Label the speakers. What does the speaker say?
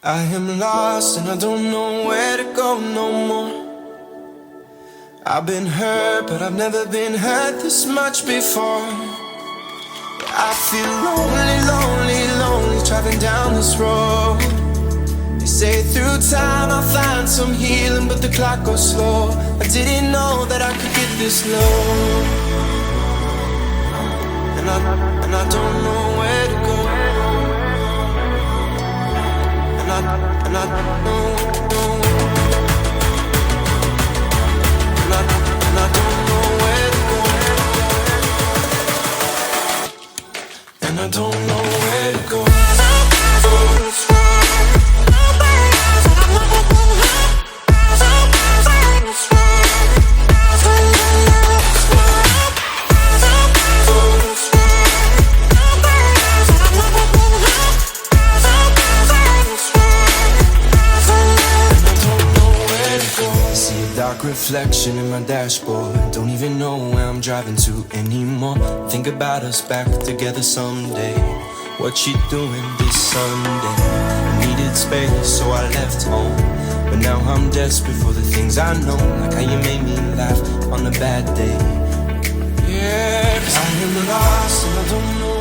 Speaker 1: I am lost and I don't know where to go no more. I've been hurt, but I've never been hurt this much before. I feel lonely, lonely, lonely driving down this road. They say through time I'll find some healing, but the clock goes slow. I didn't know that I could get this low. And I don't know where to go. And I don't know. And I don't know where to go. And I don't know where to go. Dark reflection in my dashboard. Don't even know where I'm driving to anymore. Think about us back together someday. What you doing this Sunday? I needed space, so I left home. But now I'm desperate for the things I know, like how you made me laugh on a bad day. Yeah, 'cause I am lost and I don't know